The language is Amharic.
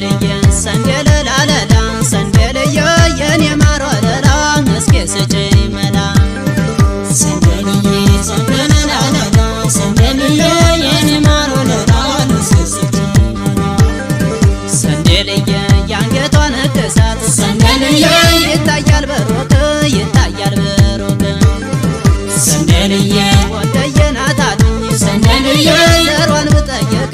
ሰንደልዬ ሰንደለላለላ ሰንደልዬ የኔ ማር ወለላ እስኪ ስጪኝ መላ ሰንደልዬ ሰንደለላለላ ሰንደልዬ የኔ ማር ወለላ እስኪ ስጪኝ መላ ሰንደልዬ የአንገቷን እድሳት ሰንደልዬ ይታያል በሩቅ ይታያል በሩቅ ሰንደልዬ ወደየ ናት አሉኝ ሰንደልዬ ዘሯን ብጠይቅ